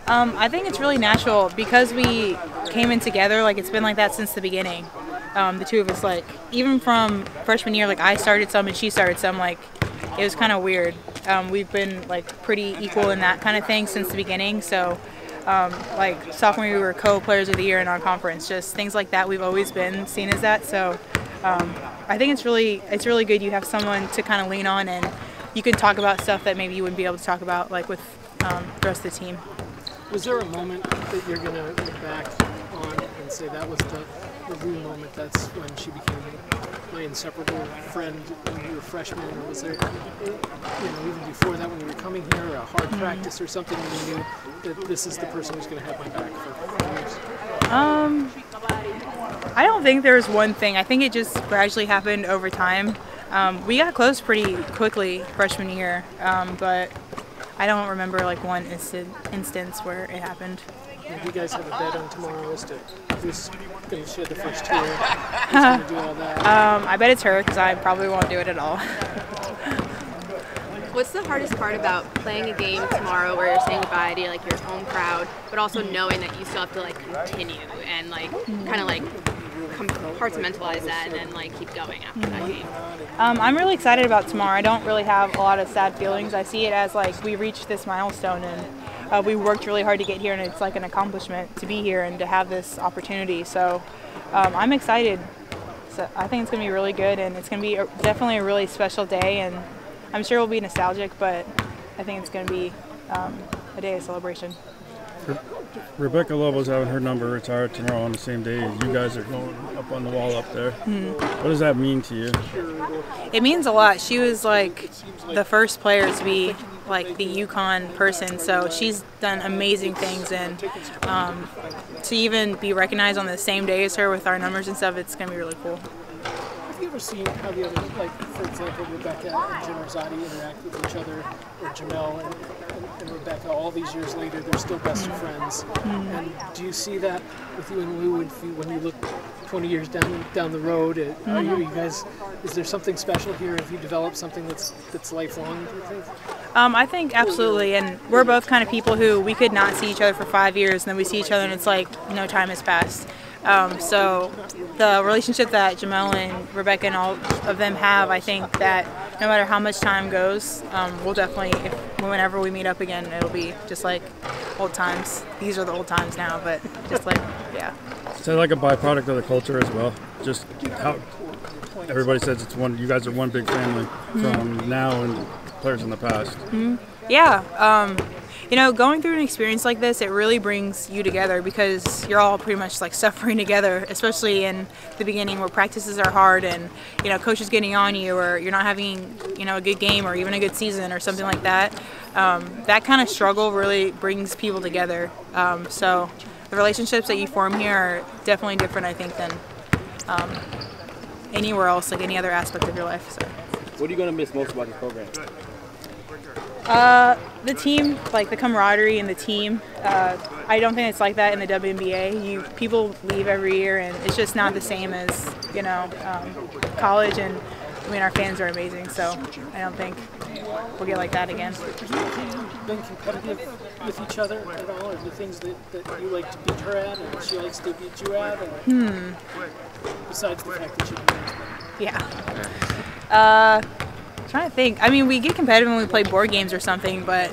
I think it's really natural because we came in together. Like, it's been like that since the beginning. The two of us, like, even from freshman year, like, I started some and she started some. Like, it was kind of weird. We've been like pretty equal in that kind of thing since the beginning. So, like, sophomore year we were co-players of the year in our conference. Just things like that. We've always been seen as that. So, I think it's really good. You have someone to kind of lean on, and you can talk about stuff that maybe you wouldn't be able to talk about, like, with the rest of the team. Was there a moment that you're going to look back on and say that was the real moment? That's when she became my inseparable friend when you were freshmen? Or was there, even before that when you were coming here, a hard practice or something when you knew that this is the person who's going to have my back for years? I don't think there's one thing. I think it just gradually happened over time. We got close pretty quickly freshman year, but I don't remember like one instance where it happened. You guys have a bet on tomorrow as to who's going to shed the first tear, who's going to do all that? I bet it's her because I probably won't do it at all. What's the hardest part about playing a game tomorrow where you're saying goodbye to like your home crowd, but also knowing that you still have to like continue and like kind of like compartmentalize that and then like keep going after that game? I'm really excited about tomorrow. I don't really have a lot of sad feelings. I see it as like we reached this milestone and we worked really hard to get here, and it's like an accomplishment to be here and to have this opportunity. So I'm excited. So I think it's going to be really good, and it's going to be definitely a really special day, and I'm sure we'll be nostalgic, but I think it's going to be a day of celebration. Rebecca Lobo's having her number retired tomorrow on the same day as you guys are going up on the wall up there. What does that mean to you? It means a lot. She was like the first player to be like the UConn person, so she's done amazing things, and to even be recognized on the same day as her with our numbers and stuff, it's going to be really cool. Have you ever seen how the other, like, for example, Rebecca and Jim Rosati interact with each other, or Jamel and Rebecca, all these years later, they're still best of friends? And do you see that with you and Lou when you look 20 years down the road? Are you guys, is there something special here? Have you developed something that's lifelong, do you think? I think absolutely, and we're both kind of people who we could not see each other for 5 years, and then we see each other and it's like no time has passed. So the relationship that Jamel and Rebecca and all of them have, I think that no matter how much time goes, we'll definitely, whenever we meet up again, it'll be just like old times. These are the old times now, but just like, yeah. Is that like a byproduct of the culture as well? Just how everybody says it's one, you guys are one big family from now and players in the past. Yeah. You know, going through an experience like this, it really brings you together because you're all pretty much like suffering together, especially in the beginning where practices are hard and, you know, coach is getting on you, or you're not having, you know, a good game or even a good season or something like that. That kind of struggle really brings people together. So the relationships that you form here are definitely different, I think, than anywhere else, like any other aspect of your life. So. What are you going to miss most about this program? The team, like the camaraderie and the team. I don't think it's like that in the WNBA. People leave every year, and it's just not the same as, you know, college. And I mean, our fans are amazing, so I don't think we'll get like that again. Have you been competitive with each other at all, or the things that you like to beat her at, and she likes to beat you at? Or besides the fact that she wins them? Yeah. Trying to think. I mean, we get competitive when we play board games or something, but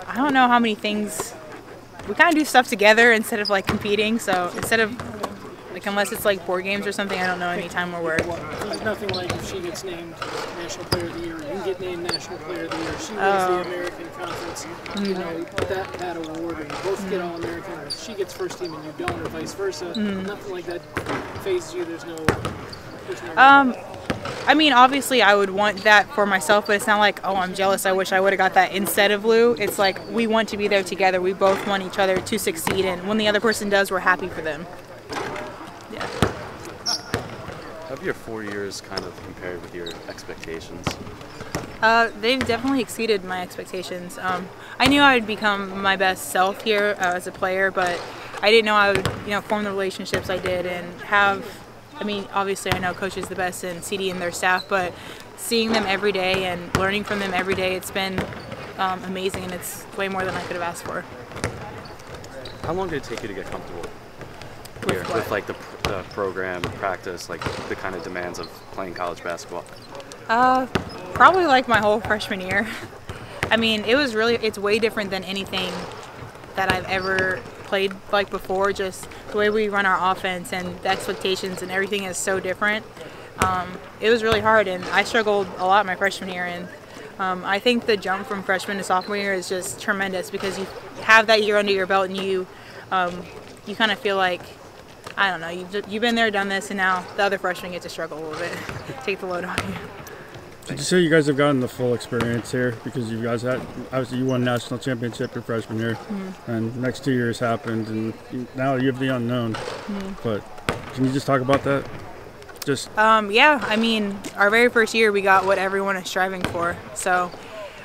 I don't know how many things. We kind of do stuff together instead of like competing. So instead of like, unless it's like board games or something, I don't know any time where we're. There's nothing like if she gets named National Player of the Year, you get named National Player of the Year. She wins the American Conference, you know, that award, or you both get All-American, or she gets first team and you don't, or vice versa. Nothing like that phases you. There's no. I mean, obviously I would want that for myself, but it's not like, oh, I'm jealous, I wish I would have got that instead of Lou. It's like we want to be there together. We both want each other to succeed, and when the other person does, we're happy for them. Yeah. How have your 4 years kind of compared with your expectations? They've definitely exceeded my expectations. I knew I would become my best self here as a player, but I didn't know I would, you know, form the relationships I did and have. I mean, obviously I know Coach is the best and CD and their staff, but seeing them every day and learning from them every day, it's been amazing, and it's way more than I could have asked for. How long did it take you to get comfortable With here what? with like the program, practice, like the kind of demands of playing college basketball? Probably like my whole freshman year. I mean, it's way different than anything that I've ever played like before. Just the way we run our offense and the expectations and everything is so different. It was really hard, and I struggled a lot my freshman year. And I think the jump from freshman to sophomore year is just tremendous because you have that year under your belt, and you kind of feel like, I don't know, you've been there, done this, and now the other freshmen get to struggle a little bit, take the load off you. Did you say you guys have gotten the full experience here because you guys had, obviously you won national championship your freshman year, and the next 2 years happened, and now you have the unknown. But can you just talk about that? Just Yeah, I mean, our very first year we got what everyone is striving for. So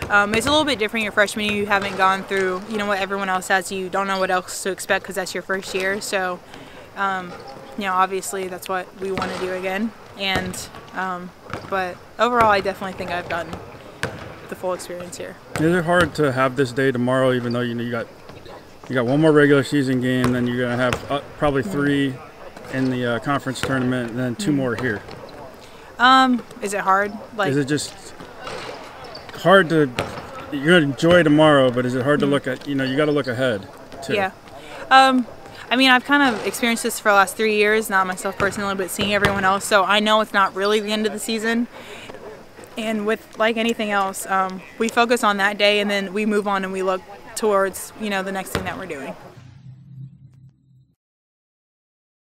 it's a little bit different your freshman year. You haven't gone through, what everyone else has. You don't know what else to expect because that's your first year. So, obviously that's what we want to do again. And but overall, I definitely think I've gotten the full experience here. is it hard to have this day tomorrow, even though you got one more regular season game, then you're gonna have probably 3 in the conference tournament, and then 2 more here? Is it hard? Like, Is it just hard to? You're gonna enjoy tomorrow, but is it hard to look at? You got to look ahead too. yeah. I mean, I've kind of experienced this for the last 3 years, not myself personally, but seeing everyone else. So I know it's not really the end of the season. And with like anything else, we focus on that day, and then we move on and we look towards the next thing that we're doing.